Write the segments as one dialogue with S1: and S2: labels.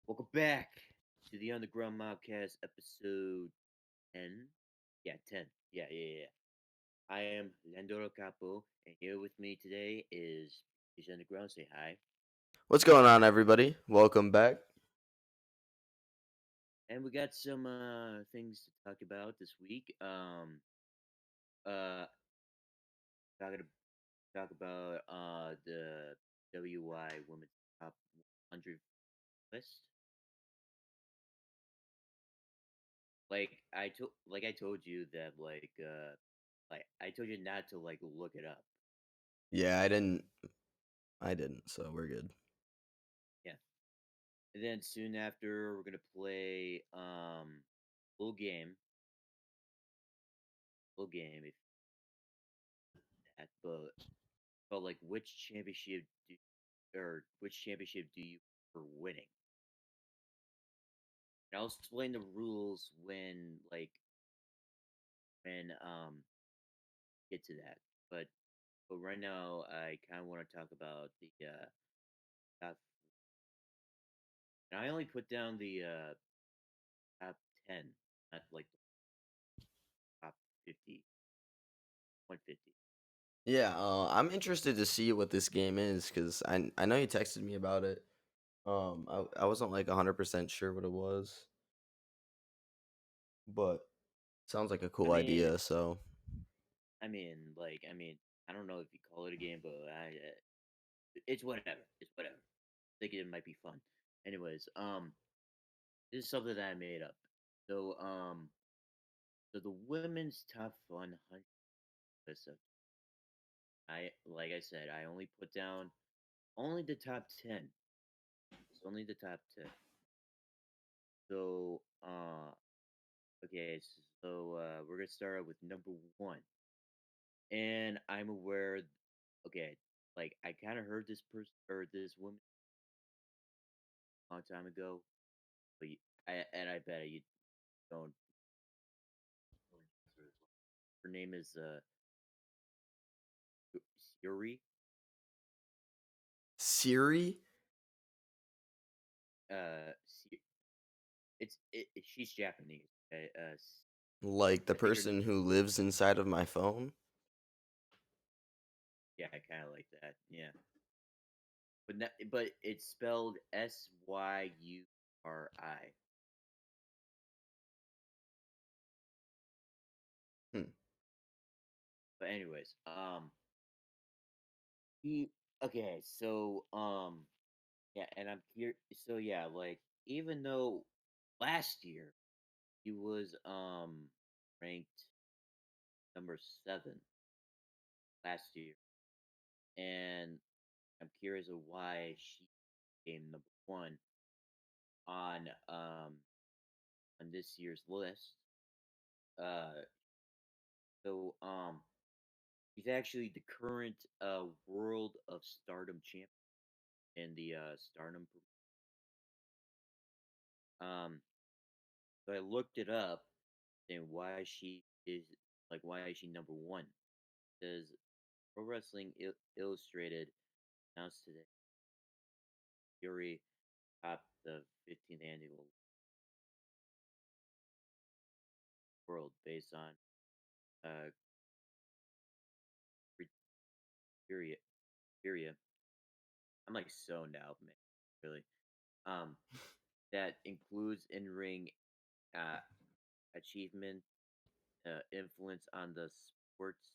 S1: Welcome back to the Underground Mobcast episode 10. Yeah, 10. Yeah. I am Landoro Capo, and here with me today is Underground. Say hi.
S2: What's going on, everybody? Welcome back.
S1: And we got some things to talk about this week. Uh, talking to talk about the WI Women's Top 100 list. Like I told you that like I told you not to like look it up.
S2: Yeah, I didn't, so we're good.
S1: Yeah. And then soon after, we're gonna play full game, full game. If that, but like, which championship do you for winning? And I'll explain the rules when get to that. But right now, I kind of want to talk about the top. And I only put down the top 10, not like the top 50, 150.
S2: Yeah, I'm interested to see what this game is because I know you texted me about it. I wasn't like 100% sure what it was, but sounds like a
S1: I
S2: cool
S1: mean,
S2: idea. So
S1: I don't know if you call it a game, but it's whatever. It's whatever. I think it might be fun. Anyways, this is something that I made up. So, so the women's top 100 list of I like I said, I only put down only the top 10. It's only the top 10. So, okay, so we're gonna start out with number one, and I'm aware. Okay, like I kind of heard this person or this woman a long time ago, but I bet you don't. Her name is Syuri.
S2: Siri,
S1: Sy- she's Japanese.
S2: like the
S1: I think her.
S2: person who lives inside of my phone.
S1: Yeah, I kind of like that. Yeah, but it's spelled Syuri.
S2: Hmm.
S1: But anyways, he okay. So yeah, and I'm here. So yeah, like even though last year he was ranked number 7 last year, and I'm curious of why she came number 1 on um on this year's list. Uh, so he's actually the current World of Stardom champion in the Stardom. Um, so I looked it up and why is she number 1? Because Pro Wrestling Illustrated announced today Fury topped the 15th annual world based on uh Fury. Furia. I'm like zoned out, man. Really. Um, that includes in-ring uh achievement, influence on the sports,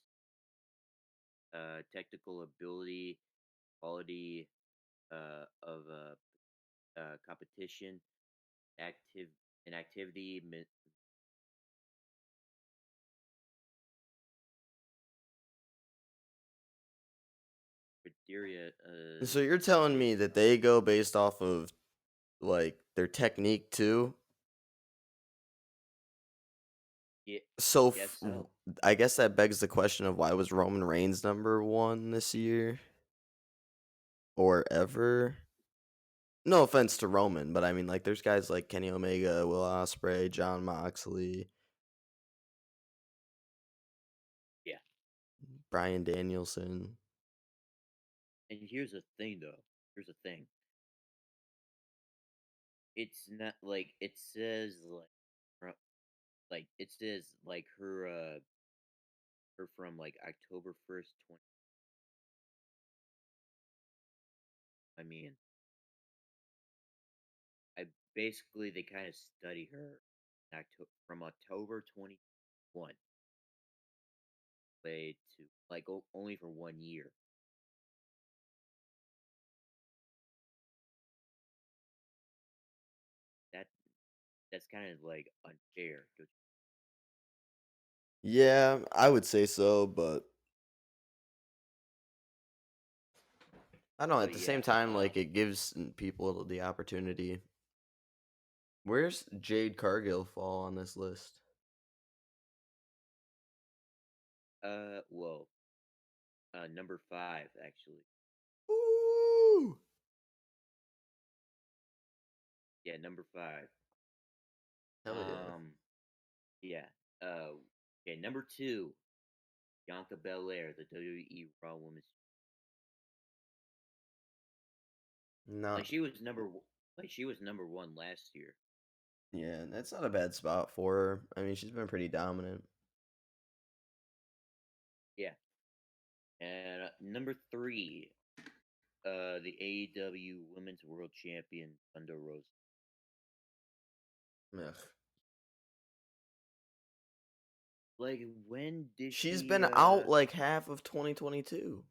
S1: technical ability, quality of competition, active activity. Criteria.
S2: So you're telling me that they go based off of like their technique too?
S1: Yeah,
S2: So
S1: I guess so.
S2: I guess that begs the question of why was Roman Reigns number one this year or ever? No offense to Roman, but I mean, like, there's guys like Kenny Omega, Will Ospreay, John Moxley,
S1: Yeah.
S2: Brian Danielson.
S1: And here's the thing, though. Here's the thing. it's not like it says it says like her from like October 1st, 20. I mean, I basically they kind of study her from October 2021 way to like only for 1 year. That that's kind of like unfair.
S2: Yeah, I would say so, but I don't know. At
S1: But
S2: the same
S1: yeah,
S2: time, like it gives people the opportunity. Where's Jade Cargill fall on this list?
S1: well, number 5 actually.
S2: Ooh,
S1: Yeah, number 5.
S2: hell yeah!
S1: Um, yeah. Uh, okay, number 2, Bianca Belair, the WWE Raw Women's. Like
S2: Not
S1: she was number 1 last year.
S2: yeah, that's not a bad spot for her. I mean, she's been pretty dominant.
S1: Yeah. And number 3, the AEW Women's World Champion Thunder Rosa.
S2: Ugh.
S1: Like when did
S2: She's
S1: she
S2: been out like half of 2022.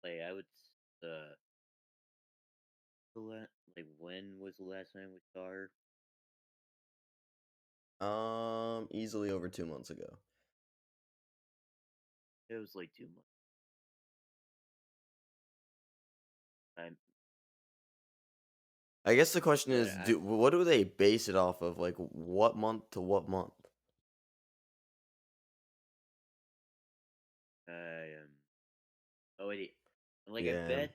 S1: like I would the like when was the last time we saw her?
S2: Easily over 2 months ago.
S1: It was like 2 months. I'm
S2: I guess the question
S1: but
S2: is, what do they base it off of? Like, what month to what month?
S1: I oh wait, like I
S2: Yeah.
S1: bet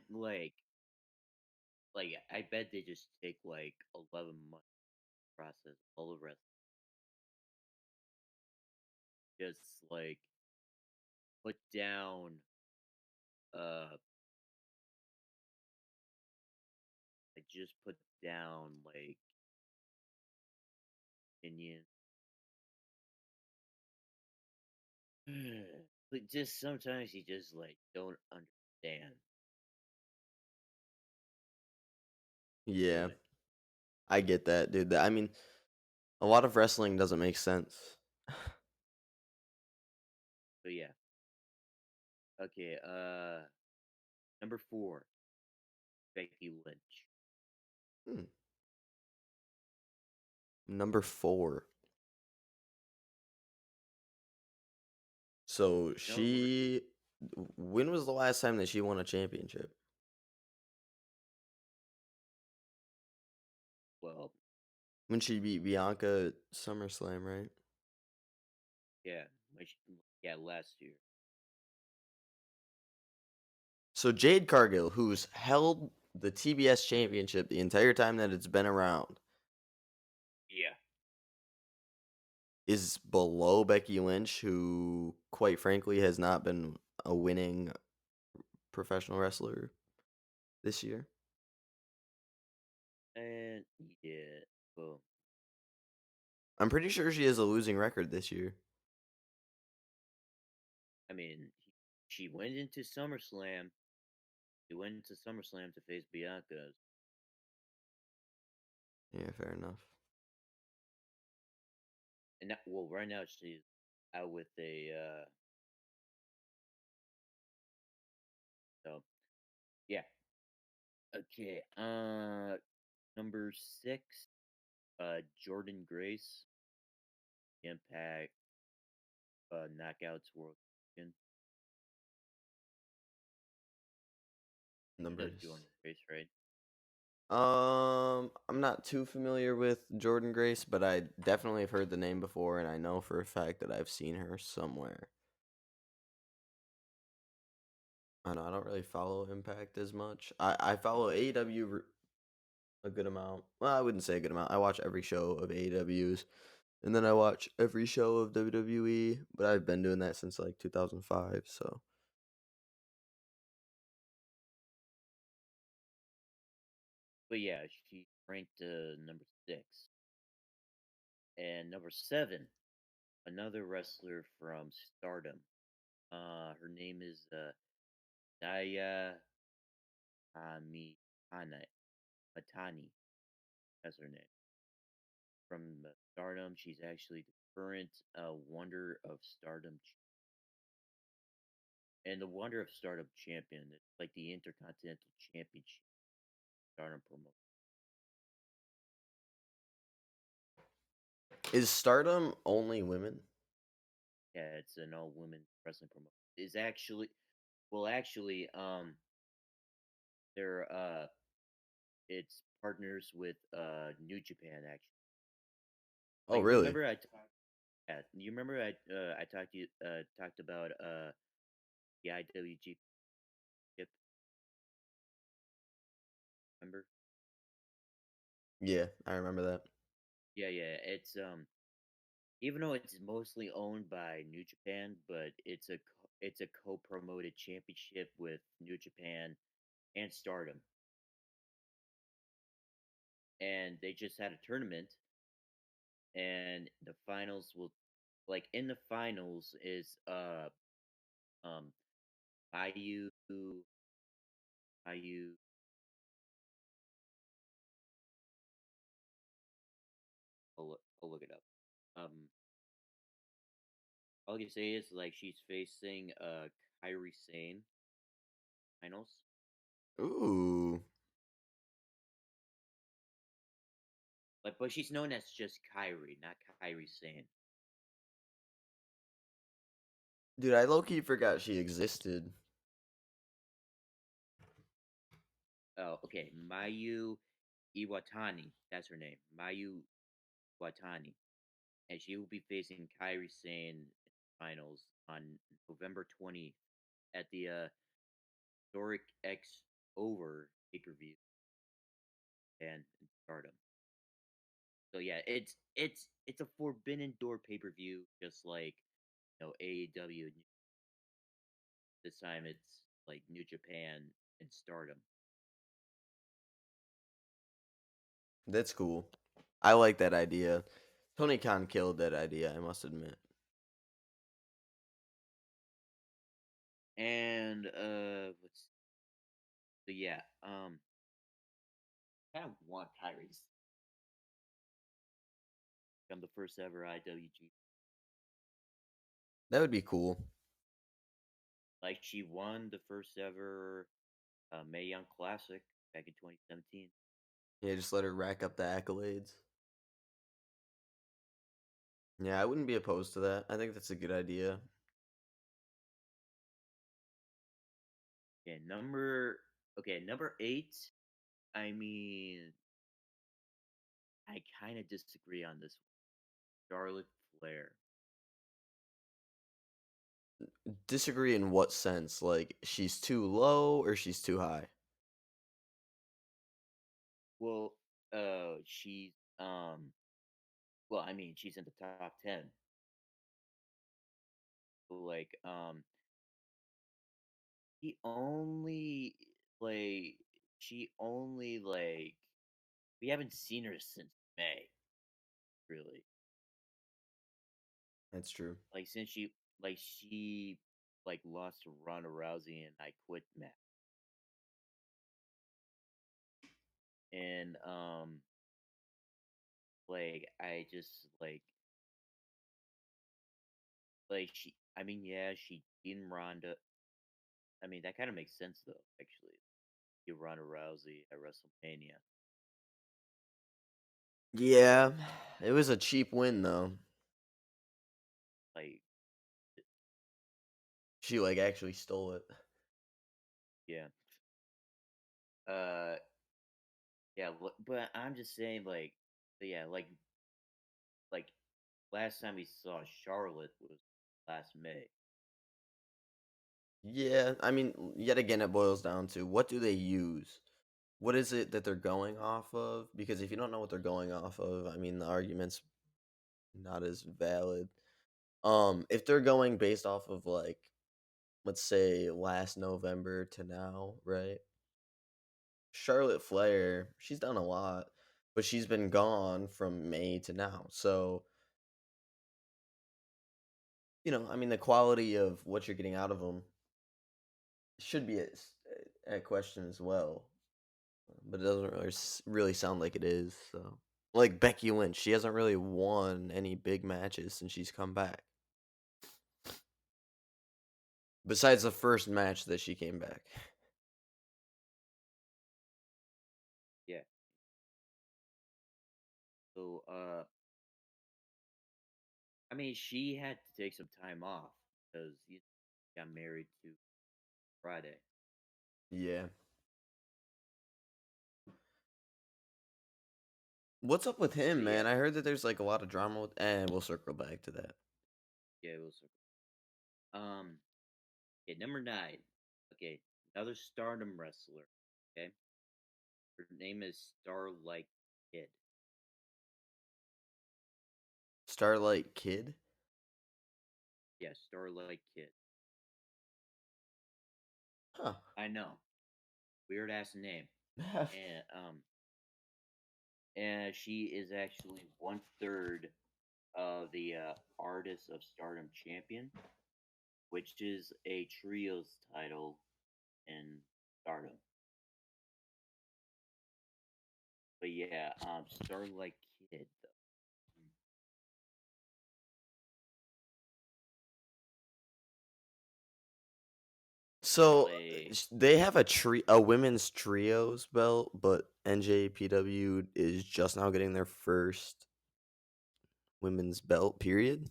S1: I bet they just take like 11 months to process all the rest. Just like put down uh I just put down like opinion. But just sometimes you just like don't understand.
S2: Yeah.
S1: But
S2: I get that, dude. I mean, a lot of wrestling doesn't make sense.
S1: yeah. Okay, number 4, Becky Lynch.
S2: Hmm. Number 4. So
S1: No, really.
S2: when was the last time that she won a championship?
S1: Well,
S2: When she beat Bianca at SummerSlam, right?
S1: yeah, yeah, last year.
S2: So Jade Cargill, who's held the TBS championship the entire time that it's been around,
S1: Yeah.
S2: is below Becky Lynch, who, quite frankly, has not been a winning professional wrestler this year.
S1: And yeah, well,
S2: I'm pretty sure she has a losing record this year.
S1: I mean, she went into SummerSlam. She went into SummerSlam to face Bianca,
S2: Yeah, fair enough.
S1: and well, right now she's out with a so yeah. Okay, number 6, Jordynne Grace, Impact, Knockouts World Champion. You know
S2: Numbers.
S1: Jordynne Grace, right?
S2: I'm not too familiar with Jordynne Grace, but I definitely have heard the name before, and I know for a fact that I've seen her somewhere. I don't know, I don't really follow Impact as much. I follow AEW a good amount. Well, I wouldn't say a good amount. I watch every show of AEW's, and then I watch every show of WWE, but I've been doing that since like 2005, so
S1: but yeah, she ranked number 6. And number 7, another wrestler from Stardom. Her name is Taya Kamitani. Matani. That's her name. From Stardom, she's actually the current Wonder of Stardom and the Wonder of Stardom champion. It's like the Intercontinental Championship. Stardom promote.
S2: Is Stardom only women?
S1: Yeah, it's an all women wrestling promotion. Is actually well, actually, they're it's partners with New Japan actually.
S2: Oh,
S1: Like you
S2: really?
S1: remember yeah, you remember I talked to you talked about the IWG ship, remember?
S2: Yeah, I remember that.
S1: Yeah, yeah. It's even though it's mostly owned by New Japan, but it's a co-promoted championship with New Japan and Stardom. And they just had a tournament and the finals will like in the finals is um IU IU I'll look it up. Um all I can say is like she's facing Kyrie Sane finals.
S2: Ooh.
S1: Like but she's known as just Kyrie, not Kyrie Sane.
S2: Dude, I low-key forgot she existed.
S1: Oh, okay. Mayu Iwatani, that's her name. Mayu Iwatani. And she will be facing Kyrie Sane in the finals on November 20th at the Historic X Over pay-per-view and in Stardom. So yeah, it's a Forbidden Door pay-per-view, just like AEW. This time it's like New Japan and Stardom.
S2: That's cool. I like that idea. Tony Khan killed that idea, I must admit.
S1: And what's so yeah, I kind of want Kyrie's become the first ever IWG.
S2: That would be cool.
S1: Like she won the first ever Mae Young Classic back in 2017.
S2: Yeah, just let her rack up the accolades. Yeah, I wouldn't be opposed to that. I think that's a good idea.
S1: Yeah, number 8. I mean, I kind of disagree on this one. Charlotte Flair.
S2: Disagree in what sense? Like, she's too low or she's too high?
S1: Well, she's well, I mean, she's in the top 10. Like, she only like she only like we haven't seen her since May, really.
S2: That's true.
S1: Like since she like lost to Ronda Rousey and I quit match. And like I just like she I mean yeah, she beat Ronda. I mean that kind of makes sense though, actually. Beat Ronda Rousey at WrestleMania.
S2: Yeah, it was a cheap win though.
S1: Like
S2: She like actually stole it.
S1: yeah. Uh yeah, but I'm just saying yeah, like last time we saw Charlotte was last May.
S2: Yeah, I mean, yet again, it boils down to what do they use? What is it that they're going off of? Because if you don't know what they're going off of, I mean, the argument's not as valid. If they're going based off of like, let's say last November to now, right? Charlotte Flair, she's done a lot, but she's been gone from May to now. So, I mean, the quality of what you're getting out of them should be at question as well. But it doesn't really sound like it is. So, like Becky Lynch, she hasn't really won any big matches since she's come back. Besides the first match that she came back.
S1: Yeah. So, I mean, she had to take some time off because he got married to Friday.
S2: Yeah. What's up with him,
S1: But yeah,
S2: man? I heard that there's like a lot of drama with, and we'll circle back to that.
S1: yeah, it was. Okay, number 9. Okay, another Stardom wrestler. Okay, her name is Starlight Kid.
S2: Starlight Kid?
S1: Yeah, Starlight Kid.
S2: Huh.
S1: I know, weird ass name. And and she is actually 1/3 of the Artist of Stardom champion, which is a trios title in Stardom. But yeah, Starlight Kid though.
S2: So
S1: Like,
S2: they have a women's trios belt, but NJPW is just now getting their first women's belt. Period.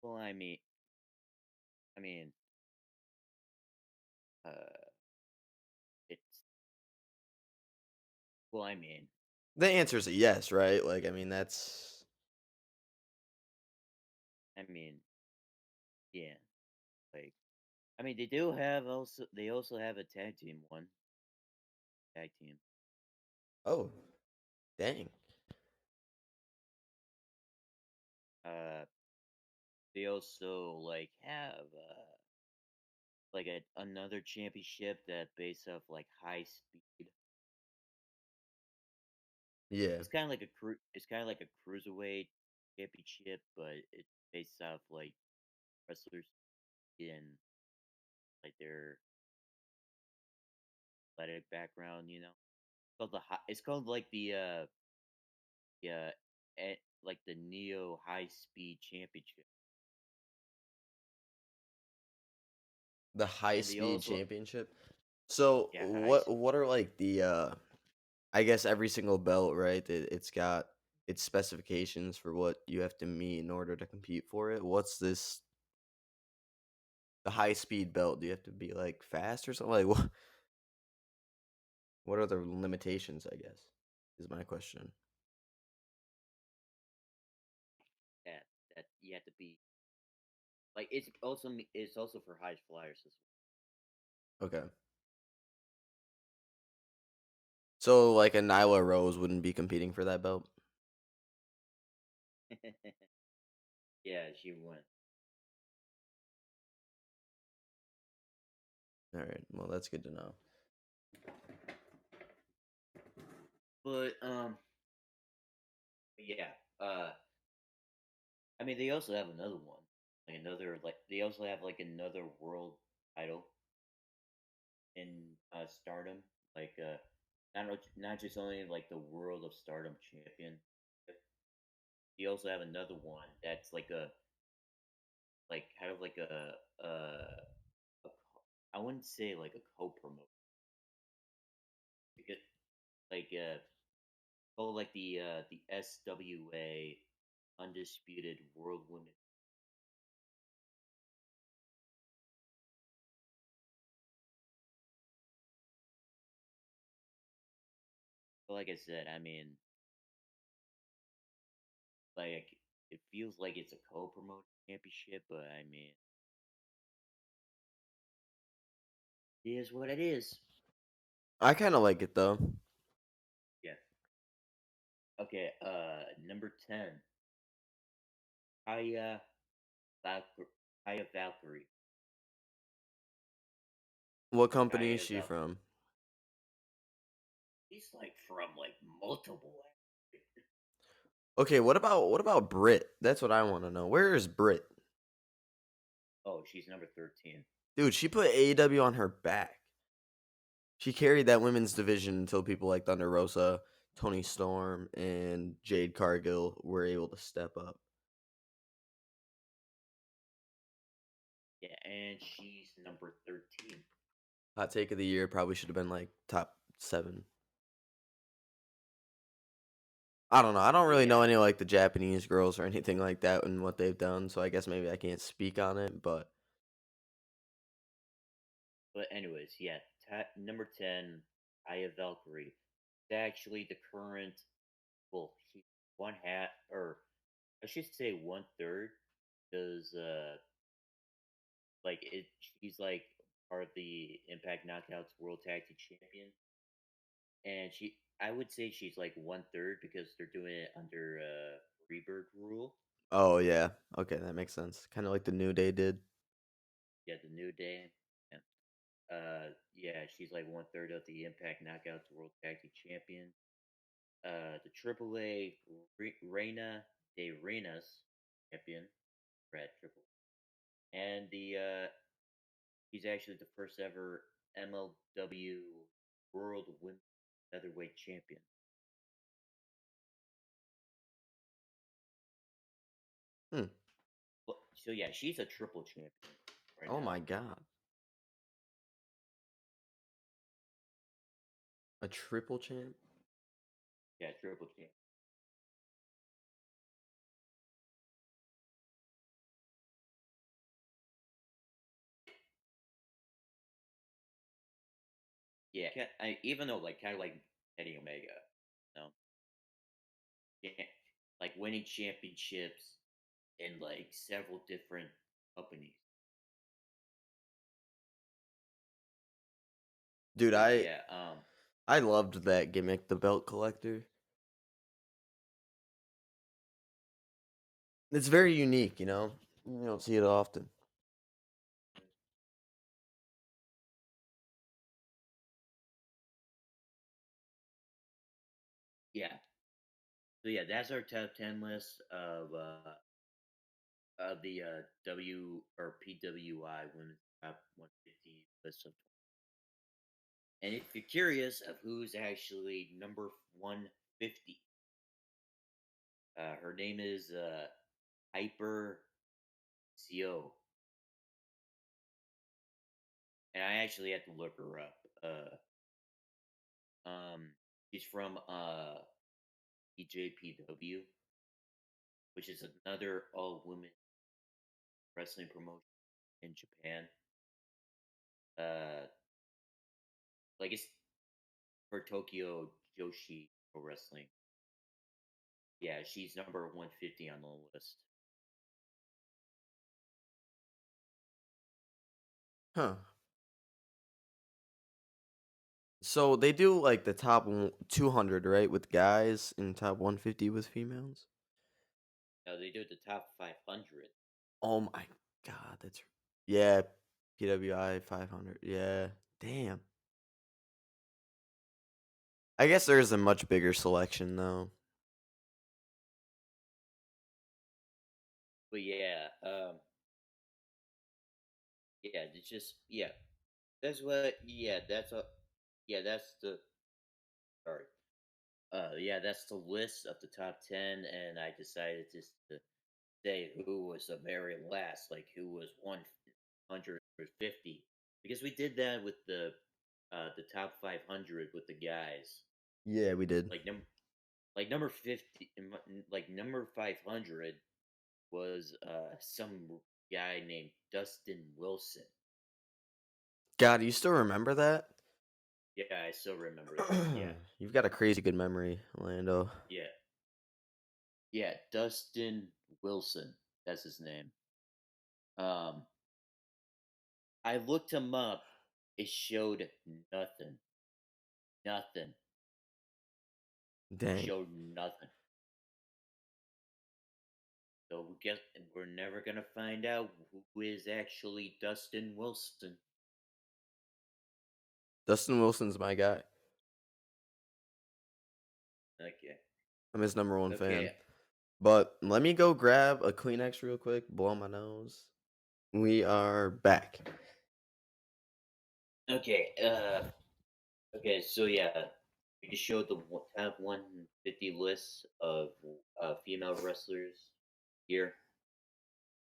S1: well, I mean, uh, it's well,
S2: The answer is a yes, right? Like, I mean, that's
S1: I mean, yeah, like, they do have they also have a tag team.
S2: oh, dang.
S1: Uh, they also have another championship that based off high speed.
S2: Yeah,
S1: It's kind of like a cruiserweight championship, but it's based off wrestlers in their athletic background. It's called yeah, the Neo High Speed Championship,
S2: the high
S1: and they
S2: speed
S1: also
S2: championship. So
S1: yeah high
S2: what are like the I guess every single belt, right? It's got its specifications for what you have to meet in order to compete for it. What's this the high speed belt? Do you have to be like fast or something? Like what are the limitations, I guess? Is my question.
S1: that that you have to be it's also for high flyers as
S2: Okay. So like a Nyla Rose wouldn't be competing for that belt?
S1: well. Yeah, she won.
S2: All right. Well, that's good to know.
S1: But yeah, they also have another one, they also have another world title in Stardom, not just only the World of Stardom champion. They also have another one that's kind of a I wouldn't say like a co-promote because called the SWA Undisputed World Women. But like I said, it feels like it's a co-promote championship, but it is what it is.
S2: I kind of like it though.
S1: Yeah. Okay. Number 10, Taya Valkyrie. Taya Valkyrie.
S2: What company is
S1: Taya's
S2: she
S1: up.
S2: from?
S1: He's like from like multiple.
S2: Okay, what about Brit? That's what I want to know. Where is Brit?
S1: Oh, she's number 13.
S2: Dude, she put AEW on her back. She carried that women's division until people like Thunder Rosa, Tony Storm, and Jade Cargill were able to step up.
S1: Yeah, and she's number 13.
S2: Hot take of the year probably should have been like top 7. I don't know. I don't
S1: But
S2: really know
S1: yeah,
S2: any like the Japanese girls or anything like that and what they've done, so I guess maybe I can't speak on it, but
S1: but anyways, yeah, number 10, Taya Valkyrie. It's actually the current, well, she's one half, or I should say one third, because like she's like part of the Impact Knockouts World Tag Team Champion, and I would say she's like one third because they're doing it under Rebirth rule.
S2: oh yeah. Okay, that makes sense. Kind of like the New Day did.
S1: Yeah, the New Day. Yeah. Yeah, she's like one third of the Impact Knockouts World Tag Team Champion. The AAA Reina de Reinas champion, Brad Triple, and the he's actually the first ever MLW World Women's Featherweight Champion.
S2: Hmm.
S1: So yeah, she's a triple champion right
S2: Oh
S1: now.
S2: my god. A triple champ?
S1: Yeah, triple champion. Yeah, even though like kind of like Kenny Omega, you know, yeah, like winning championships in like several different companies.
S2: Dude,
S1: But
S2: I
S1: yeah,
S2: I loved that gimmick, the belt collector. It's very unique, you know. You don't see it often.
S1: yeah. So yeah, that's our top 10 list of the W or PWI Women's Top 150 list of. And if you're curious of who's actually number 150, her name is Hyper CO, and I actually had to look her up. She's from EJPW, which is another all women wrestling promotion in Japan. Uh, like it's for Tokyo Joshi Pro Wrestling. Yeah, she's number 150 on the list.
S2: Huh. So they do like the top 200, right, with guys, and top 150 with females?
S1: Now they do the top 500.
S2: Oh my god, that's yeah, PWI 500. Yeah. Damn. I guess there's a much bigger selection though.
S1: But yeah, yeah, it's just yeah. That's what. Yeah, that's a. Yeah, that's the. Sorry. Yeah, that's the list of the top 10, and I decided just to say who was the very last, like who was 150, because we did that with the top 500 with the guys.
S2: Yeah, we did.
S1: Like number 50, like number 500 was some guy named Dustin Wilson.
S2: God, you still remember that?
S1: Yeah, I still remember that. Yeah,
S2: You've got a crazy good memory, Orlando.
S1: yeah, yeah. Dustin Wilson. That's his name. Um, I looked him up. It showed nothing. Nothing.
S2: Dang.
S1: Showed nothing. So we guess we're never gonna find out who is actually Dustin Wilson.
S2: Dustin Wilson's my guy.
S1: Okay.
S2: I'm his number one fan.
S1: Okay.
S2: But let me go grab a Kleenex real quick, blow my nose. We are back.
S1: Okay. Okay. So yeah, we just showed the top 150 list of female wrestlers here.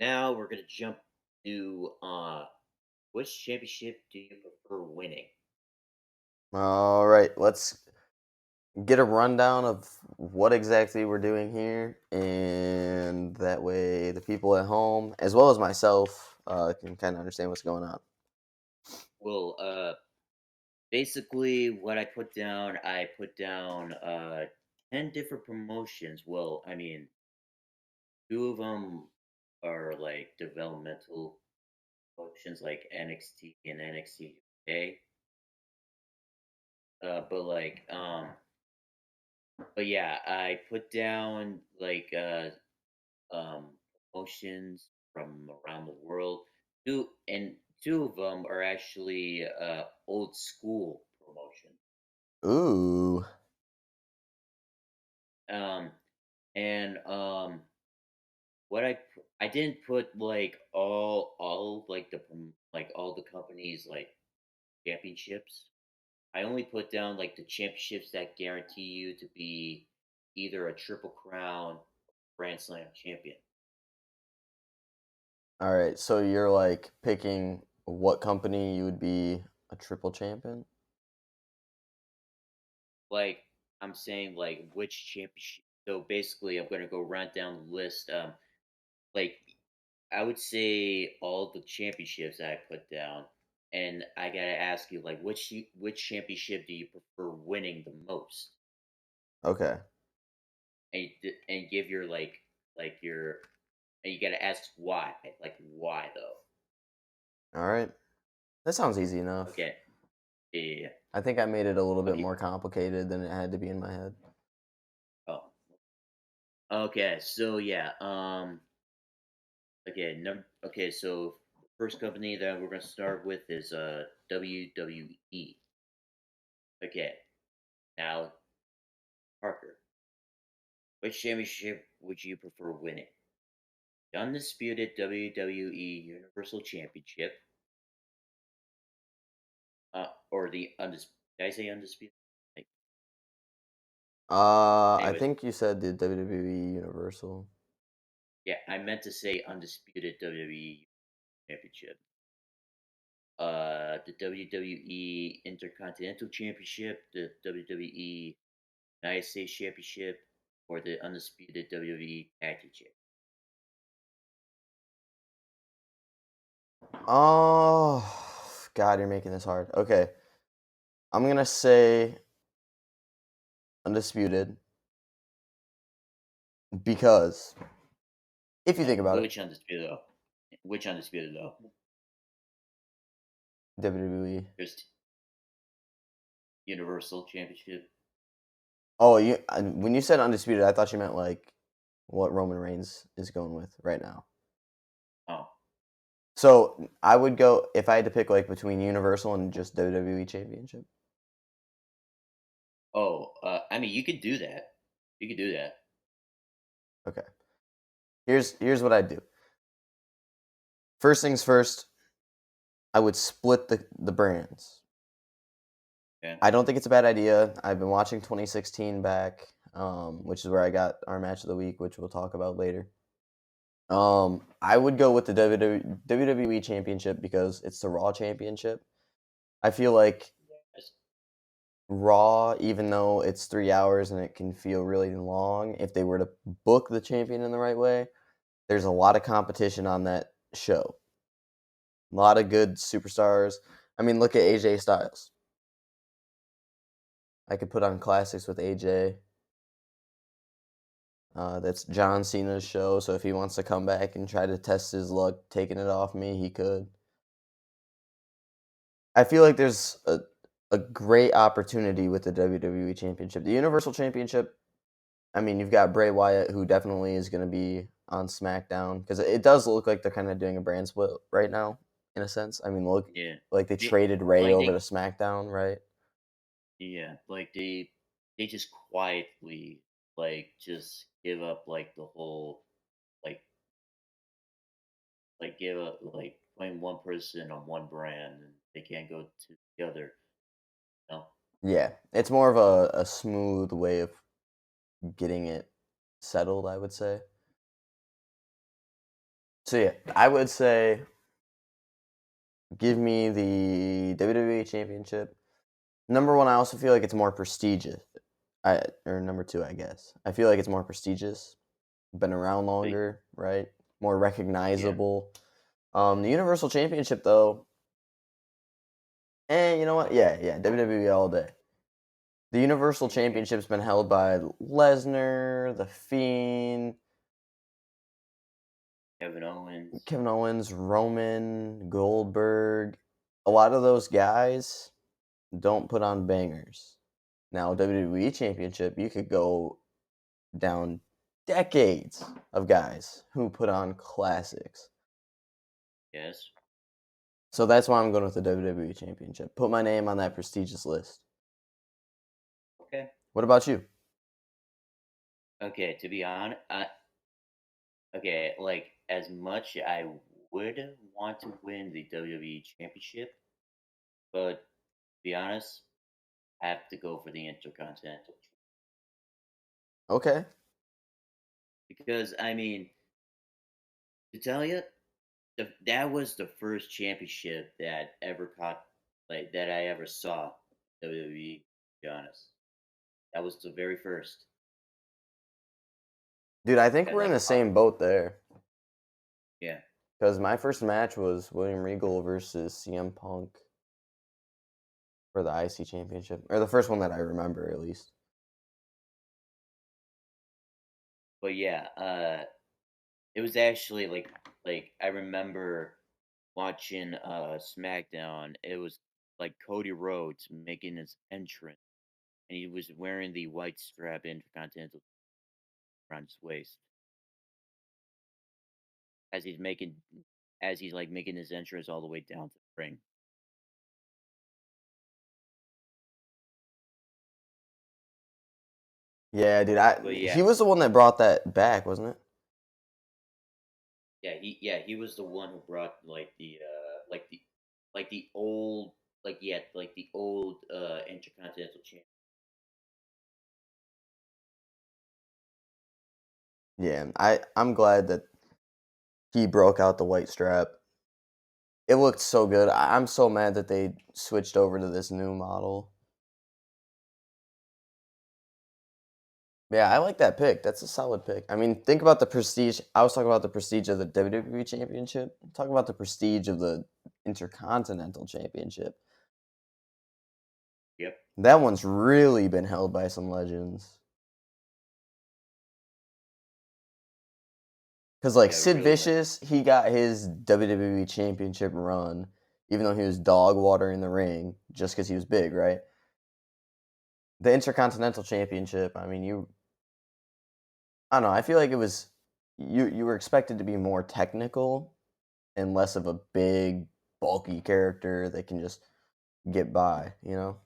S1: Now we're gonna jump to which championship do you prefer winning?
S2: All right, let's get a rundown of what exactly we're doing here, and that way the people at home, as well as myself, can kind of understand what's going on.
S1: Well, basically what I put down 10 different promotions. Well, I mean, two of them are like developmental promotions, like NXT and NXT UK. But like, but yeah, I put down like um promotions from around the world. Two of them are actually old school promotions.
S2: Ooh.
S1: Um, and what I didn't put like all like like all the companies like championships. I only put down like the championships that guarantee you to be either a triple crown, Grand Slam champion.
S2: All right, so you're like picking what company you would be a triple champion?
S1: Like I'm saying, like which championship. So basically, I'm gonna go run down the list. Like I would say all the championships that I put down, and I gotta ask you, like, which championship do you prefer winning the most?
S2: Okay.
S1: And give your your, and you gotta ask why, like why though?
S2: All right. That sounds easy enough.
S1: Okay, yeah,
S2: I think I made it a little bit
S1: okay,
S2: more complicated than it had to be in my head.
S1: oh, okay, so yeah, okay, so the first company that we're gonna start with is WWE. Okay, now Parker. Which championship would you prefer winning? The undisputed WWE Universal Championship, or the undisputed? Did I say undisputed? Like,
S2: I
S1: anyways,
S2: think you said the WWE Universal.
S1: yeah, I meant to say undisputed WWE Championship. The WWE Intercontinental Championship, the WWE United States Championship, or the undisputed WWE Tag Team Championship.
S2: Oh, God, you're making this hard. Okay. I'm going to say undisputed because if you think about it,
S1: Which undisputed though? Which undisputed though?
S2: WWE.
S1: There's Universal Championship.
S2: Oh, when you said undisputed, I thought you meant like what Roman Reigns is going with right now.
S1: Oh,
S2: So I would go if I had to pick like between Universal and just WWE Championship.
S1: oh. I mean, you could do that. You could do that.
S2: Okay. Here's what I'd do. First things first, I would split the brands.
S1: Yeah.
S2: I don't think it's a bad idea. I've been watching 2016 back, which is where I got our match of the week, which we'll talk about later. I would go with the WWE Championship because it's the Raw Championship. I feel like
S1: Yes.
S2: Raw, even though it's 3 hours and it can feel really long, if they were to book the champion in the right way, there's a lot of competition on that show. A lot of good superstars. I mean, look at AJ Styles. I could put on classics with AJ. That's John Cena's show, so if he wants to come back and try to test his luck taking it off me, he could. I feel like there's a great opportunity with the WWE Championship. The Universal Championship, I mean, you've got Bray Wyatt, who definitely is going to be on SmackDown, because it does look like they're kind of doing a brand split right now in a sense. I mean, look,
S1: Yeah.
S2: like they
S1: Yeah,
S2: traded Ray
S1: like
S2: over to
S1: they
S2: SmackDown, right?
S1: yeah, like they just quietly just give up the whole like give up putting one person on one brand and they can't go to the other. No.
S2: Yeah, it's more of a smooth way of getting it settled, I would say. So yeah, I would say give me the WWE Championship. Number one, I also feel like it's more prestigious. Or number two, I guess. I feel like it's more prestigious, been around
S1: But
S2: longer, right? More
S1: yeah,
S2: recognizable. The Universal Championship, though, you know what? Yeah, WWE all day. The Universal
S1: okay.
S2: Championship's been held by Lesnar, The Fiend,
S1: Kevin Owens.
S2: Kevin Owens, Roman, Goldberg. A lot of those guys don't put on bangers. Now, WWE Championship, you could go down decades of guys who put on classics.
S1: Yes.
S2: So that's why I'm going with the WWE Championship. Put my name on that prestigious list.
S1: Okay.
S2: What about you?
S1: Okay. To be honest, okay, as much I would want to win the WWE Championship, but to be honest, I have to go for the Intercontinental
S2: Okay.
S1: because I mean, to tell you, that was the first championship that ever caught that I ever saw WWE. To be honest, that was the very first.
S2: Dude, I think
S1: Yeah,
S2: we're in the
S1: uh,
S2: same boat there.
S1: yeah,
S2: Because my first match was William Regal versus CM Punk for the IC Championship. Or the first one that I remember, at least.
S1: but yeah, it was actually I remember watching SmackDown. It was Cody Rhodes making his entrance, and he was wearing the white strap Intercontinental around his waist as he's making making his entrance all the way down to the ring.
S2: Yeah, dude.
S1: But
S2: He
S1: yeah,
S2: was the one that brought that back, wasn't it?
S1: he was the one who brought the old the old Intercontinental Champion.
S2: Yeah, I'm glad that he broke out the white strap. It looked so good. I'm so mad that they switched over to this new model. Yeah, I like that pick. That's a solid pick. I mean, think about the prestige. I was talking about the prestige of the WWE Championship. Talk about the prestige of the Intercontinental Championship.
S1: Yep.
S2: That one's really been held by some legends. Because, like,
S1: Yeah, it
S2: Sid
S1: really has.
S2: Vicious, he got his WWE Championship run, even though he was dog water in the ring, just because he was big, right? The Intercontinental Championship, I mean, I don't know, I feel like it was, you were expected to be more technical and less of a big, bulky character that can just get by, you know?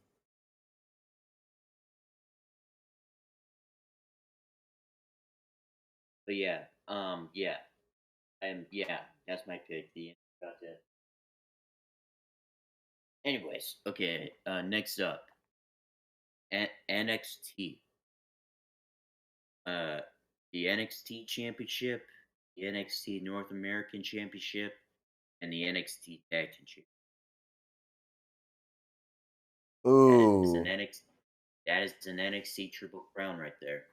S1: But yeah, yeah, that's my pick. The Intercontinental. Anyways, okay. Next up, NXT. Uh, the NXT Championship, the NXT North American Championship, and the NXT Tag Team Championship. That is an
S2: Ooh.
S1: NXT. That is an NXT Triple Crown right there.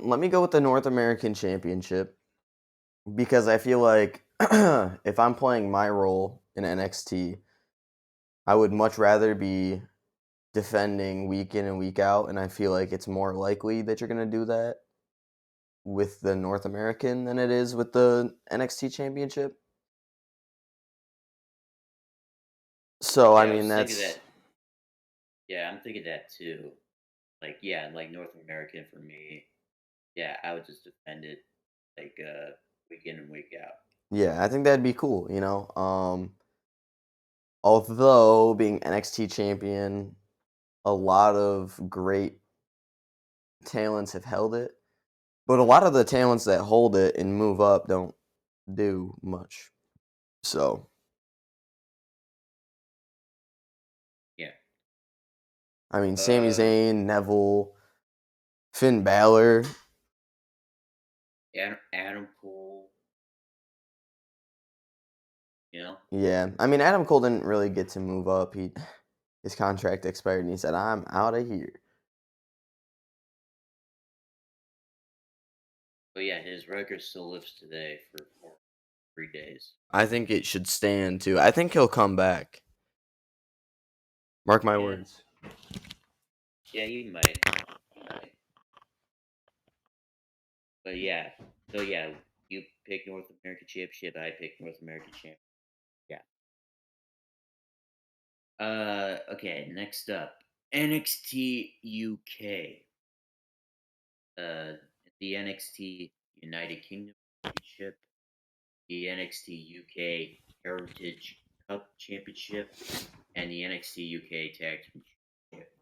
S2: Let me go with the North American Championship because I feel like if I'm playing my role in NXT, I would much rather be defending week in and week out, and I feel like it's more likely that you're going to do that with the North American than it is with the NXT Championship. So, I
S1: Yeah, I
S2: mean,
S1: was thinking
S2: that's
S1: that. Yeah, I'm thinking that too. Yeah, North American for me. Yeah, I would just defend it. like week in and week out.
S2: Yeah, I think that'd be cool, although being NXT champion, a lot of great talents have held it, but a lot of the talents that hold it and move up don't do much. So,
S1: Yeah.
S2: I mean, Sami Zayn, Neville, Finn Balor.
S1: Adam Cole. You know.
S2: Yeah, I mean, Adam Cole didn't really get to move up. His contract expired, and he said, "I'm out of here."
S1: But yeah, his record still lives today for 3 days.
S2: I think it should stand too. I think he'll come back. Mark my
S1: Yeah.
S2: words.
S1: Yeah, he might. He might. But yeah. So yeah, you pick North American Championship. I pick North American Champion. Yeah. Okay. Next up, NXT UK. Uh, the NXT United Kingdom Championship, the NXT UK Heritage Cup Championship, and the NXT UK Tag Team Championship.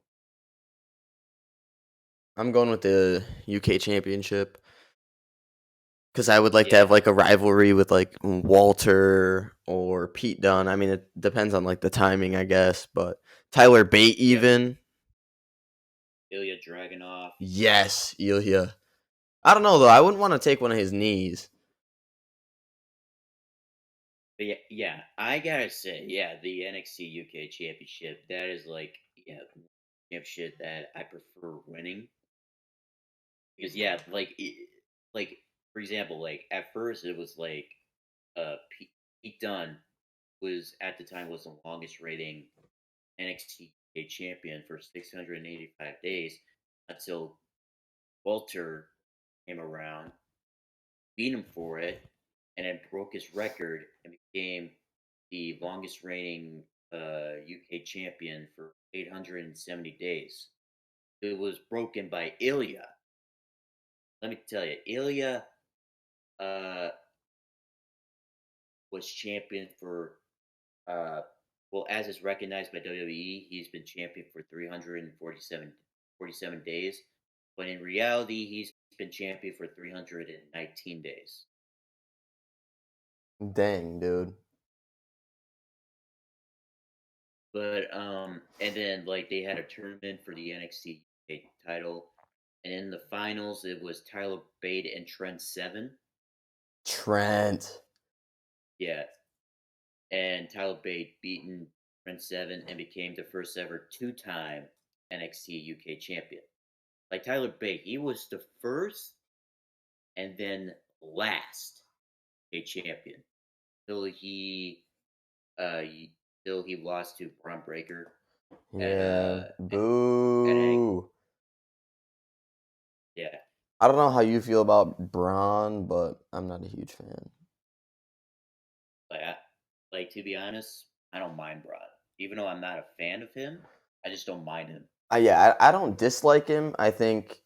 S2: I'm going with the UK Championship because I would like to
S1: Yeah.
S2: have like a rivalry with like Walter or Pete Dunne. I mean, it depends on like the timing, I guess, but Tyler Bate
S1: Yeah.
S2: even.
S1: Ilya Dragunov.
S2: Yes, Ilya. I don't know though. I wouldn't want to take one of his knees.
S1: But yeah, I gotta say, yeah, the NXT UK Championship, that is like, yeah, championship that I prefer winning. Because yeah, like for example, like at first it was like Pete Dunne was at the time was the longest rating NXT UK champion for 685 days until Walter came around, beat him for it, and then broke his record and became the longest reigning UK champion for 870 days. It was broken by Ilya. Let me tell you, Ilya uh, was champion for, uh, well, as is recognized by WWE, he's been champion for 347 days. But in reality, he's been champion for 319 days.
S2: Dang, dude.
S1: But and then like they had a tournament for the NXT title, and in the finals it was Tyler Bate and Trent Seven.
S2: Trent.
S1: Yeah, and Tyler Bate beaten Trent Seven and became the first ever two-time NXT UK champion. Like Tyler Bate, he was the first and then last a champion till uh till he lost to Braun Breaker at
S2: Yeah.
S1: at
S2: Boo.
S1: yeah.
S2: I don't know how you feel about Braun, but I'm not a huge fan.
S1: Like, like to be honest, I don't mind Braun. Even though I'm not a fan of him, I just don't mind him.
S2: Yeah, I don't dislike him. I think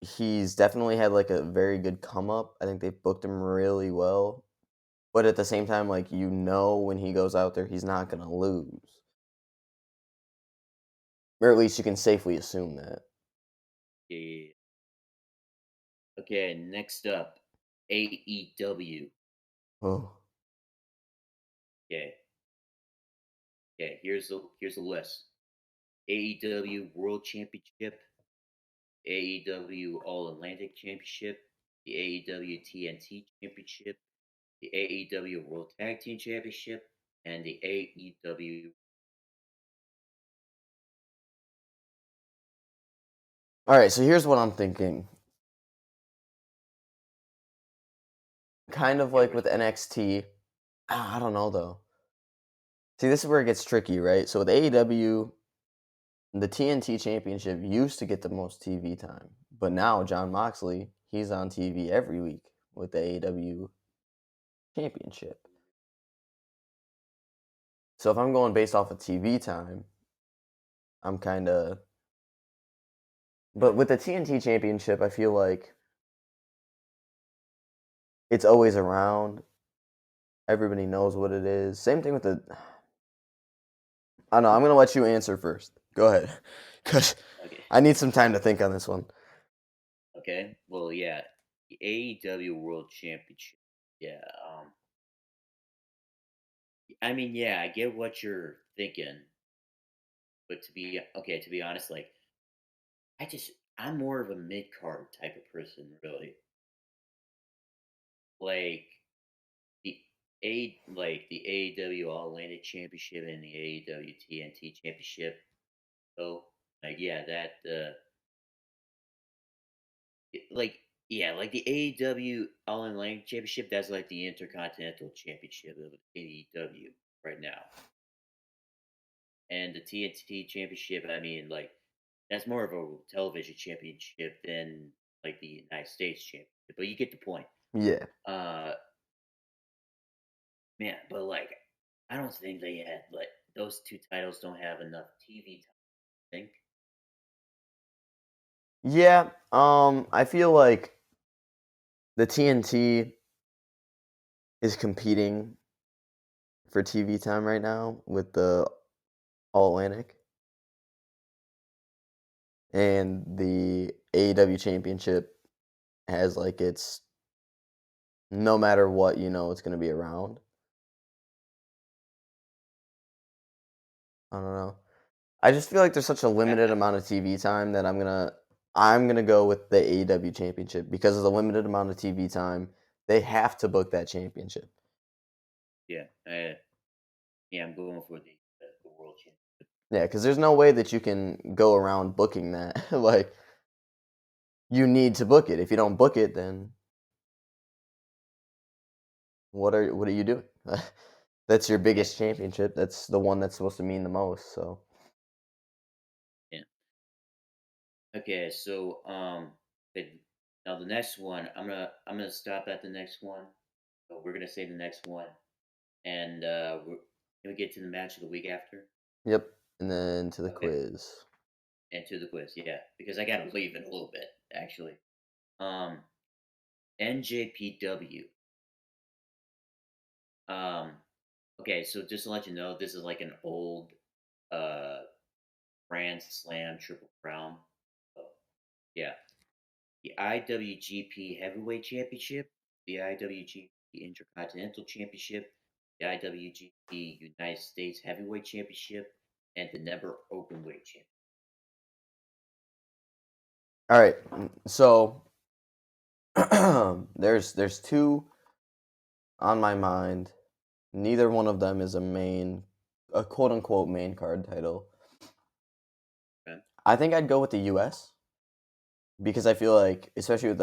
S2: he's definitely had like a very good come up. I think they've booked him really well. But at the same time, like when he goes out there, he's not gonna lose. Or at least you can safely assume that.
S1: Yeah. Okay, next up, AEW.
S2: Oh.
S1: Okay, okay. Here's the list: AEW World Championship, AEW All Atlantic Championship, the AEW TNT Championship, the AEW World Tag Team Championship, and the AEW.
S2: Alright, so here's what I'm thinking. Kind of
S1: Yeah,
S2: like with NXT. I don't know though. See, this is where it gets tricky, right? So with AEW, the TNT Championship used to get the most TV time, but now John Moxley, he's on TV every week with the AEW Championship. So if I'm going based off of TV time, I'm kind of. But with the TNT Championship, I feel like It's always around. Everybody knows what it is. Same thing with the. I don't know. I'm gonna let you answer first. Go ahead, because
S1: Okay.
S2: I need some time to think on this one.
S1: Okay. Well, yeah, the AEW World Championship. Yeah. I mean, yeah, I get what you're thinking, but to be honest, like I'm more of a mid card type of person, really. Like the AEW All Atlantic Championship and the AEW TNT Championship. So, like, yeah, like, yeah, like the AEW All Atlantic Championship. That's like the Intercontinental Championship of AEW right now, and the TNT Championship. I mean, like, that's more of a television championship than like the United States Championship. But you get the point.
S2: Yeah.
S1: Uh, Man, but like, I don't think they had like those two titles don't have enough TV time. I think.
S2: Yeah. I feel like the TNT is competing for TV time right now with the All Atlantic, and the AEW Championship has like its no matter what, it's gonna be around. I don't know. I just feel like there's such a limited
S1: I,
S2: amount of TV time that I'm gonna go with the AEW Championship because of the limited amount of TV time. They have to book that championship.
S1: yeah, yeah, I'm going for the world championship.
S2: Yeah, because there's no way that you can go around booking that. Like you need to book it. If you don't book it, then what are you doing? That's your
S1: Yeah,
S2: biggest championship. That's the one that's supposed to mean the most. So
S1: yeah. Okay, so but now the next one, I'm gonna stop at the next one. So we're gonna say the next one, and can we get to the match of the week after?
S2: yep. And then to the
S1: Okay,
S2: quiz.
S1: and to the quiz, yeah, because I gotta leave in a little bit actually. Um, NJPW. Um, okay, so just to let you know, this is like an old uh Grand Slam Triple Crown. So, yeah, the IWGP Heavyweight Championship, the IWGP Intercontinental Championship, the IWGP United States Heavyweight Championship, and the Never Openweight Championship.
S2: All right. So there's two on my mind. Neither one of them is a quote unquote main card title.
S1: Okay?
S2: I think I'd go with the US because I feel like, especially with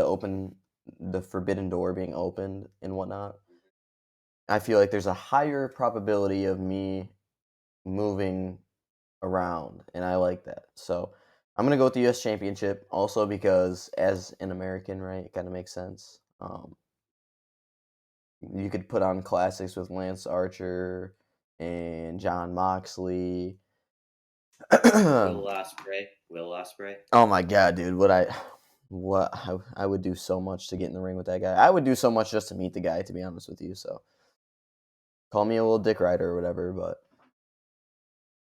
S2: the Forbidden Door being opened and whatnot, I feel like there's a higher probability of me moving around, and I like that. So I'm gonna go with the U.S. Championship, also because as an American, right, it kind of makes sense. You could put on classics with Lance Archer and John Moxley.
S1: Will Ospreay, Will Ospreay.
S2: Oh my god, dude! I would do so much to get in the ring with that guy. I would do so much just to meet the guy, to be honest with you. So call me a little dick rider or whatever, but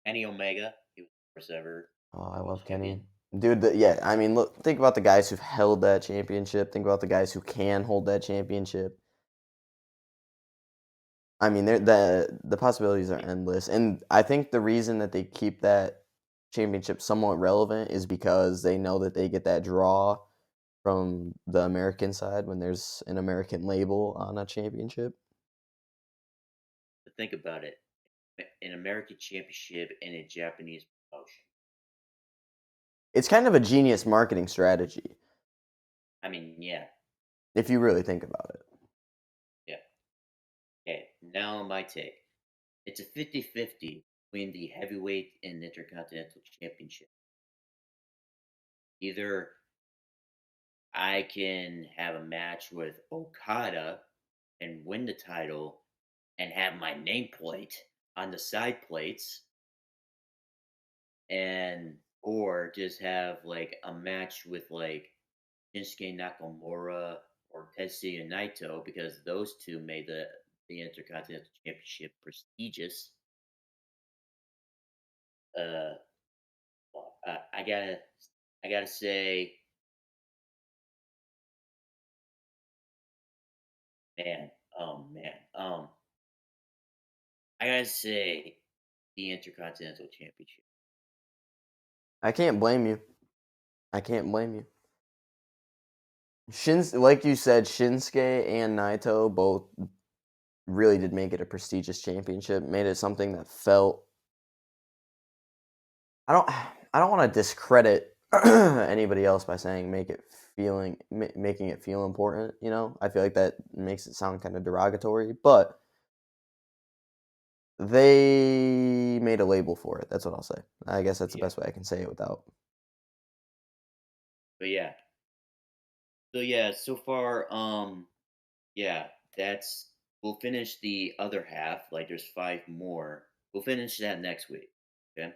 S1: Kenny Omega, he was the first ever
S2: oh, I
S1: world
S2: love Kenny.
S1: champion.
S2: Dude, yeah, I mean, look, think about the guys who've held that championship. Think about the guys who can hold that championship. I mean, the possibilities are
S1: Yeah,
S2: endless, and I think the reason that they keep that championship somewhat relevant is because they know that they get that draw from the American side when there's an American label on a championship.
S1: but think about it. An American championship in a Japanese promotion.
S2: It's kind of a genius marketing strategy
S1: I mean, yeah,
S2: if you really think about it.
S1: yeah. Okay, now my take. It's a 50-50 between the heavyweight and intercontinental championship. Either I can have a match with Okada and win the title and have my nameplate on the side plates, and or just have like a match with like Shinsuke Nakamura or Tetsuya and Naito, because those two made the Intercontinental Championship prestigious. Uh, I gotta say, man, oh man, I gotta say, the Intercontinental Championship.
S2: I can't blame you. I can't blame you. Like you said, Shinsuke and Naito both really did make it a prestigious championship. Made it something that felt. I don't want to discredit anybody else by saying making it feel important. You know, I feel like that makes it sound kind of derogatory, but they made a label for it. That's what I'll say. I guess that's the
S1: Yeah,
S2: best way I can say it without.
S1: but yeah, so far, yeah, that's we'll finish the other half. Like, there's five more. We'll finish that next week. Okay.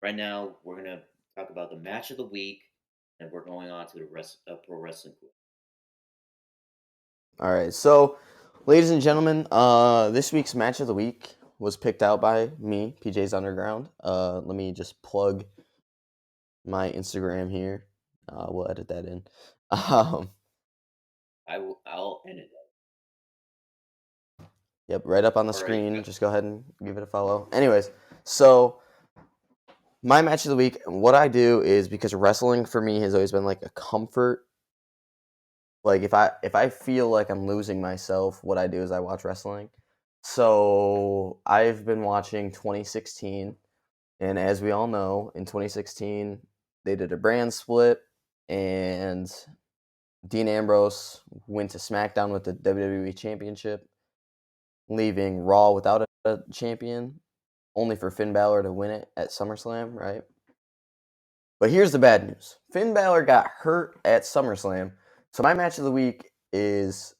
S1: Right now, we're gonna talk about the match of the week, and we're going on to the rest of pro wrestling.
S2: All right, so ladies and gentlemen, this week's match of the week was picked out by me, PJ's Underground. Let me just plug my Instagram here. We'll edit that in. Um,
S1: I'll end it.
S2: yep, right up on the
S1: All right.
S2: screen. Just go ahead and give it a follow. Anyways, so my match of the week, what I do is because wrestling for me has always been like a comfort. Like if I feel like I'm losing myself, what I do is I watch wrestling. So I've been watching 2016, and as we all know, in 2016 they did a brand split, and Dean Ambrose went to SmackDown with the WWE Championship, leaving Raw without a champion, only for Finn Balor to win it at SummerSlam, right? But here's the bad news. Finn Balor got hurt at SummerSlam. So my match of the week is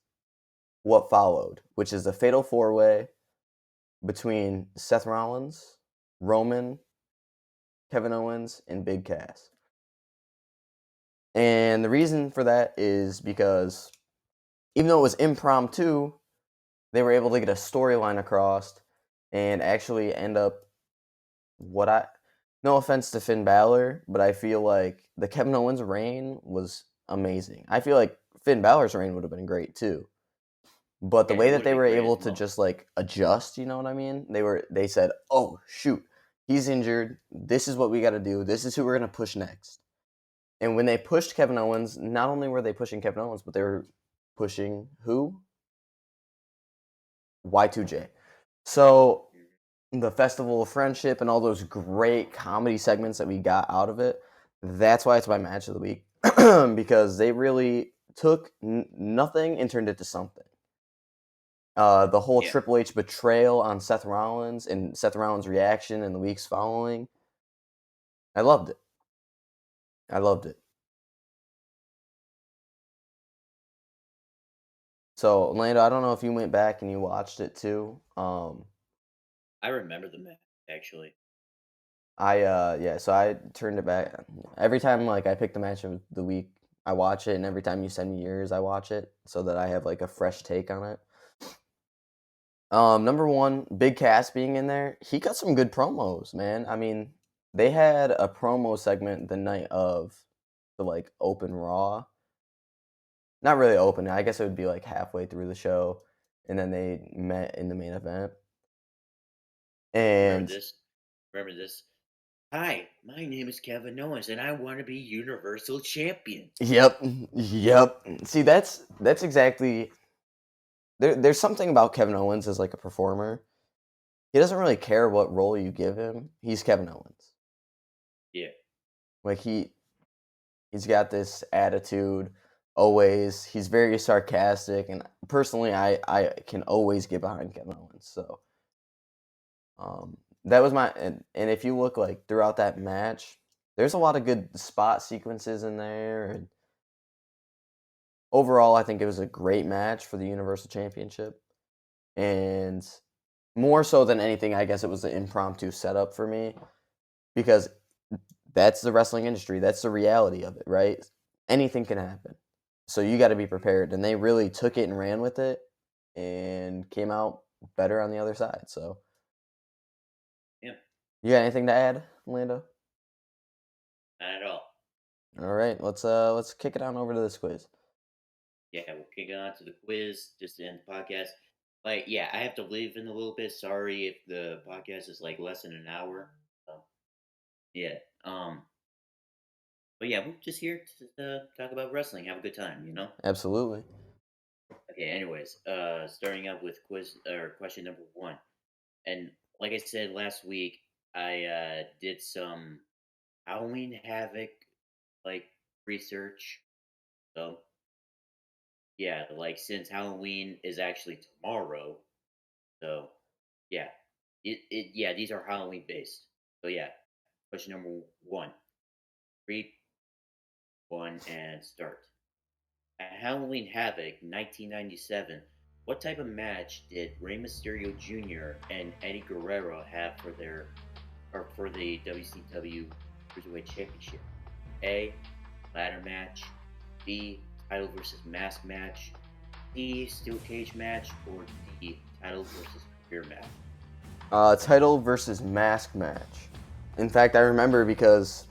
S2: what followed, which is the Fatal 4-Way between Seth Rollins, Roman, Kevin Owens, and Big Cass. And the reason for that is because even though it was impromptu, they were able to get a storyline across and actually end up what I no offense to Finn Balor, but I feel like the Kevin Owens reign was amazing. I feel like Finn Balor's reign would have been great too. But the
S1: Yeah,
S2: way
S1: it
S2: that
S1: would have
S2: they
S1: been
S2: were
S1: great
S2: able
S1: as
S2: to
S1: well.
S2: just like adjust, you know what I mean? They said, "Oh, shoot. He's injured. This is what we got to do. This is who we're going to push next." And when they pushed Kevin Owens, not only were they pushing Kevin Owens, but they were pushing who? Y2J. So the Festival of Friendship and all those great comedy segments that we got out of it, that's why it's my match of the week. Because they really took nothing and turned it to something. The whole
S1: Yeah,
S2: Triple H betrayal on Seth Rollins and Seth Rollins' reaction in the weeks following, I loved it. I loved it. So, Orlando, I don't know if you went back and you watched it too.
S1: I remember the match actually.
S2: Yeah, so I turned it back. Every time like I pick the match of the week, I watch it, and every time you send me yours, I watch it so that I have like a fresh take on it. Number one, Big Cass being in there, he got some good promos, man. I mean, they had a promo segment the night of the like open Raw. Not really open. I guess it would be like halfway through the show, and then they met in the main event.
S1: Remember
S2: And
S1: this? Remember this? Hi, my name is Kevin Owens, and I want to be Universal Champion.
S2: yep, yep. See, that's exactly there's something about Kevin Owens as like a performer. He doesn't really care what role you give him. He's Kevin Owens.
S1: Yeah,
S2: Like he's got this attitude always. He's very sarcastic, and personally I can always get behind Kevin Owens. So that was and if you look like throughout that match, there's a lot of good spot sequences in there, and overall I think it was a great match for the Universal Championship. And more so than anything, I guess it was an impromptu setup for me because that's the wrestling industry. That's the reality of it, right? Anything can happen. So you got to be prepared. And they really took it and ran with it and came out better on the other side. So,
S1: Yeah,
S2: you got anything to add, Lando?
S1: not at all.
S2: All right, let's kick it on over to this quiz.
S1: Yeah, we'll kick it on to the quiz just to end the podcast. Like, yeah, I have to leave in a little bit. Sorry if the podcast is like less than an hour. So, yeah. But yeah, we're just here to talk about wrestling, have a good time, you know.
S2: Absolutely.
S1: Okay. Anyways, starting out with quiz or question number one, and like I said last week, I did some Halloween Havoc like research. So yeah, like since Halloween is actually tomorrow, so yeah, yeah, these are Halloween based. So yeah, question number one, three, one, and start. At Halloween Havoc 1997, what type of match did Rey Mysterio Jr. and Eddie Guerrero have for the WCW Cruiserweight Championship? A. Ladder match. B. Title versus mask match. C. Steel cage match. Or D. Title versus career match.
S2: Title versus mask match. In fact, I remember because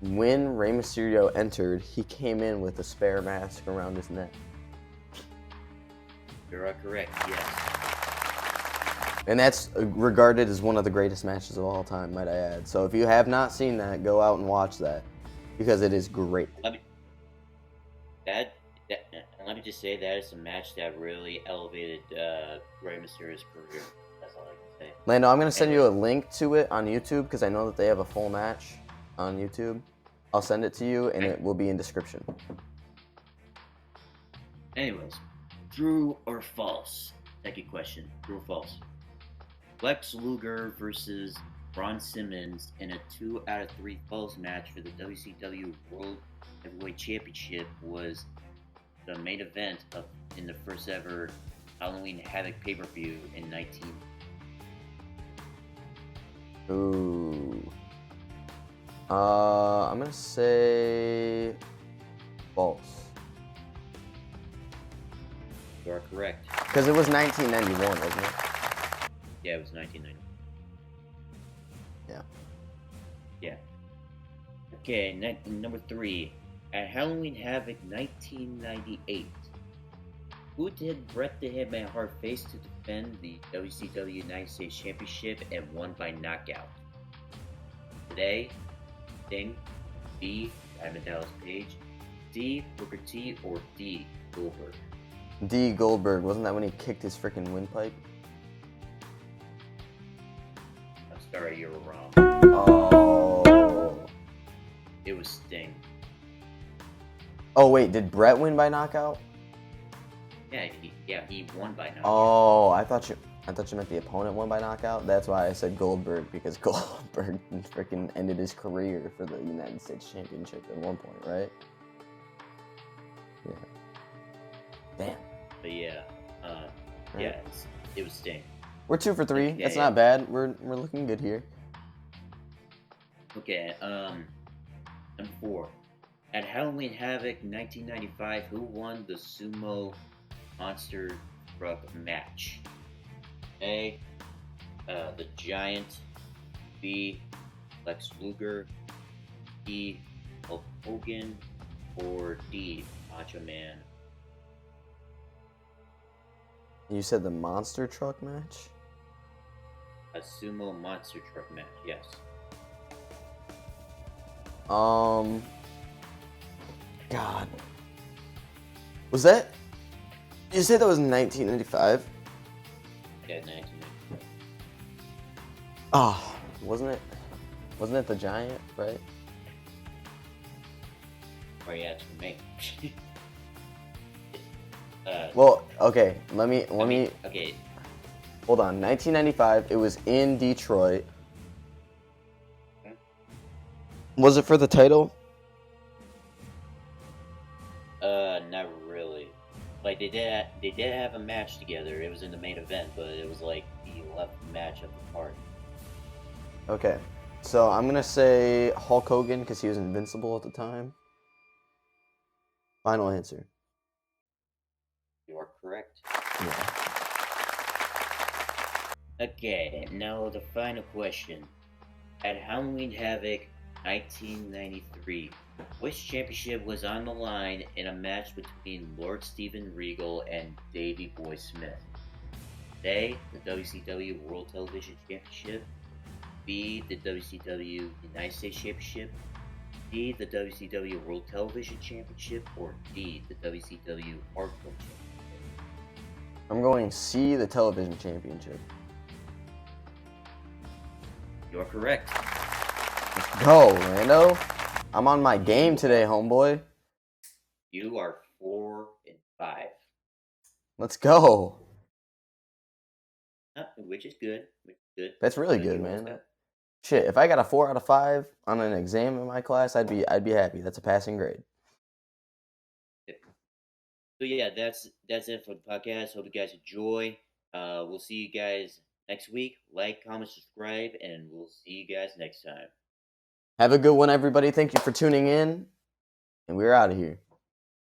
S2: when Rey Mysterio entered, he came in with a spare mask around his neck.
S1: You are correct. Yes.
S2: And that's regarded as one of the greatest matches of all time, might I add. So if you have not seen that, go out and watch that because it is great.
S1: Let me just say that is a match that really elevated Rey Mysterio's career. That's all I can say.
S2: Lando, I'm going to send you a link to it on YouTube because I know that they have a full match on YouTube. I'll send it to you and it will be in description.
S1: Anyways, true or false? Second question. True or false? Lex Luger versus Braun Simmons in a 2 out of 3 falls match for the WCW World Heavyweight Championship was the main event in the first ever Halloween Havoc pay-per-view in 19.
S2: Ooh. I'm gonna say false.
S1: You are correct.
S2: Because it was 1991, wasn't it?
S1: Yeah, it was 1990.
S2: Yeah.
S1: Yeah. Okay, number 3. At Halloween Havoc 1998, who did Bret the Hitman Hart face to defend the WCW United States Championship and won by knockout? Today, Sting, B. Diamond Dallas Page, C. Booker T, or D. Goldberg?
S2: D. Goldberg. Wasn't that when he kicked his freaking windpipe?
S1: I'm sorry, you were wrong.
S2: Oh.
S1: It was Sting.
S2: Oh, wait. Did Bret win by knockout?
S1: Yeah, he won by knockout.
S2: Oh, I thought you meant the opponent won by knockout. That's why I said Goldberg, because Goldberg freaking ended his career for the United States Championship at one point, right? Yeah. Damn.
S1: But yeah, yeah, it was Sting.
S2: We're 2 for 3.
S1: Okay.
S2: That's not bad. We're looking good here.
S1: Okay, number 4. At Halloween Havoc 1995, who won the Sumo Monster Truck match? A. The Giant. B. Lex Luger. C. Hulk Hogan. Or D. Macho Man?
S2: You said the monster truck match?
S1: A Sumo Monster Truck match, yes.
S2: God. Was that... You said that was in 1995?
S1: Yeah, 1995.
S2: Oh, wasn't it the Giant, right?
S1: Oh yeah, it's for me.
S2: Well, okay, let me
S1: Okay.
S2: hold on. 1995, it was in Detroit.
S1: Okay.
S2: Was it for the title?
S1: Not really. Like they did have a match together. It was in the main event, but it was like the 11th match of the card.
S2: Okay, so I'm gonna say Hulk Hogan because he was invincible at the time. Final answer.
S1: You are correct.
S2: Yeah.
S1: Okay, now the final question. At Halloween Havoc 1993, which championship was on the line in a match between Lord Steven Regal and Davey Boy Smith? A. The WCW World Television Championship. B. The WCW United States Championship. D. The WCW World Television Championship. Or D. The WCW Hardcore Championship.
S2: I'm going C, the television championship.
S1: You're correct.
S2: Let's go, Rando. I'm on my game today, homeboy.
S1: You are 4 and 5.
S2: Let's go.
S1: Which is good.
S2: That's really good, man. Shit, if I got a 4 out of 5 on an exam in my class, I'd be happy. That's a passing grade.
S1: So yeah, that's it for the podcast. Hope you guys enjoy. We'll see you guys next week. Like, comment, subscribe, and we'll see you guys next time.
S2: Have a good one, everybody. Thank you for tuning in, and we're out of here.